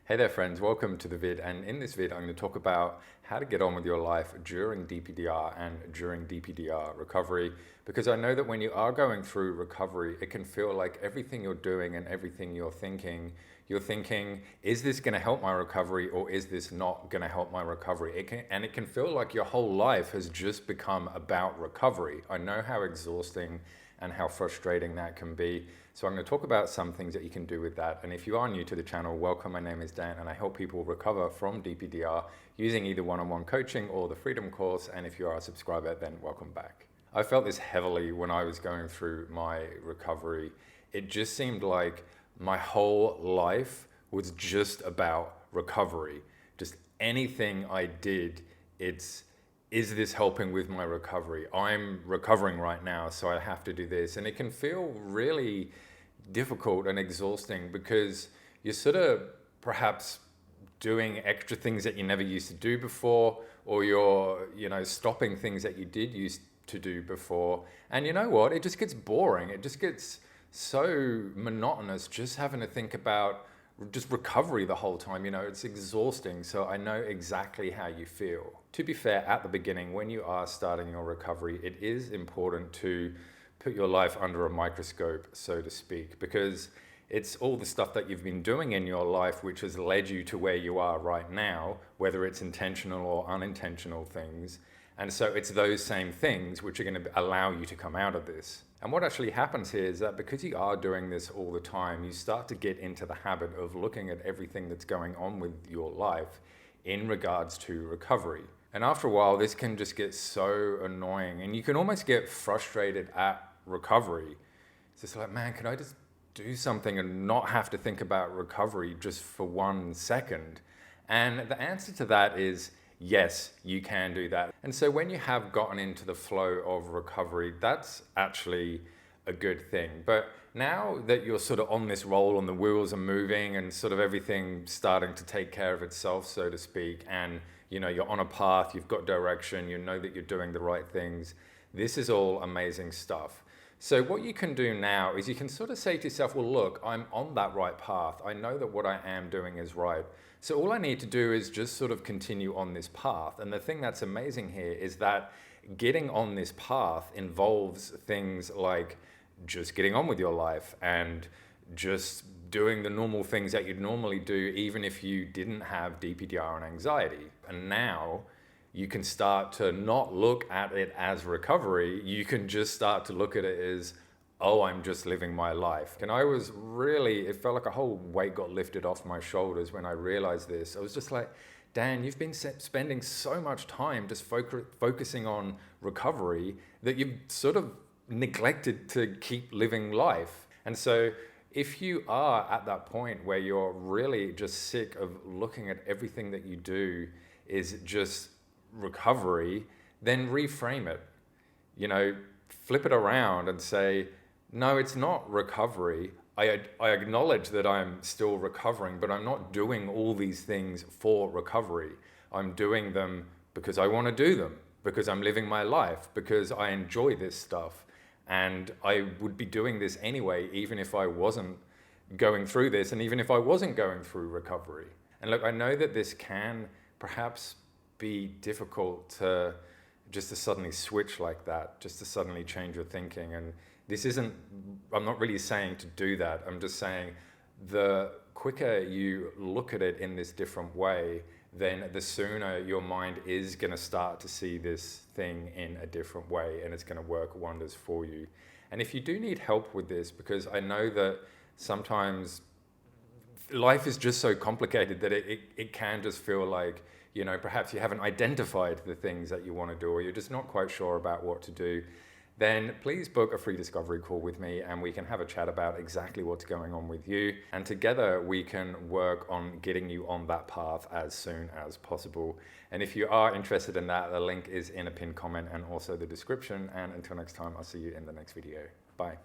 Hey there friends, welcome to the vid, and in this vid I'm going to talk about how to get on with your life during DPDR and during DPDR recovery, because I know that when you are going through recovery it can feel like everything you're doing and everything you're thinking, is this going to help my recovery or is this not going to help my recovery? It can feel like your whole life has just become about recovery. I know how exhausting and how frustrating that can be. So I'm going to talk about some things that you can do with that. And if you are new to the channel, welcome. My name is Dan and I help people recover from DPDR using either one-on-one coaching or the Freedom course. And if you are a subscriber, then welcome back. I felt this heavily when I was going through my recovery. It just seemed like my whole life was just about recovery. Just anything I did, is this helping with my recovery? I'm recovering right now, so I have to do this. And it can feel really difficult and exhausting because you're sort of perhaps doing extra things that you never used to do before, or you're, stopping things that you did used to do before. And you know what? It just gets boring. It just gets so monotonous just having to think about just recovery the whole time. It's exhausting. So I know exactly how you feel. To be fair, at the beginning, when you are starting your recovery, it is important to put your life under a microscope, so to speak, because it's all the stuff that you've been doing in your life which has led you to where you are right now, whether it's intentional or unintentional things. And so it's those same things which are going to allow you to come out of this. And what actually happens here is that because you are doing this all the time, you start to get into the habit of looking at everything that's going on with your life in regards to recovery. And after a while, this can just get so annoying and you can almost get frustrated at recovery. It's just like, man, can I just do something and not have to think about recovery just for 1 second? And the answer to that is yes, you can do that. And so when you have gotten into the flow of recovery, that's actually a good thing. But now that you're sort of on this roll and the wheels are moving and sort of everything starting to take care of itself, so to speak, and you're on a path, you've got direction, you know that you're doing the right things, this is all amazing stuff. So what you can do now is you can sort of say to yourself, well, look, I'm on that right path. I know that what I am doing is right. So all I need to do is just sort of continue on this path. And the thing that's amazing here is that getting on this path involves things like just getting on with your life and just doing the normal things that you'd normally do even if you didn't have DPDR and anxiety. And now you can start to not look at it as recovery. You can just start to look at it as, oh, I'm just living my life. And it felt like a whole weight got lifted off my shoulders when I realized this. I was just like, Dan, you've been spending so much time just focusing on recovery that you've sort of neglected to keep living life. And so if you are at that point where you're really just sick of looking at everything that you do is just recovery, then reframe it. Flip it around and say, no, it's not recovery. I acknowledge that I'm still recovering, but I'm not doing all these things for recovery. I'm doing them because I want to do them, because I'm living my life, because I enjoy this stuff. And I would be doing this anyway, even if I wasn't going through this and even if I wasn't going through recovery. And look, I know that this can perhaps be difficult to suddenly switch like that, just to suddenly change your thinking. And I'm not really saying to do that. I'm just saying the quicker you look at it in this different way, then the sooner your mind is going to start to see this thing in a different way and it's going to work wonders for you. And if you do need help with this, because I know that sometimes life is just so complicated that it can just feel like, perhaps you haven't identified the things that you want to do or you're just not quite sure about what to do, then please book a free discovery call with me and we can have a chat about exactly what's going on with you. And together we can work on getting you on that path as soon as possible. And if you are interested in that, the link is in a pinned comment and also the description. And until next time, I'll see you in the next video. Bye.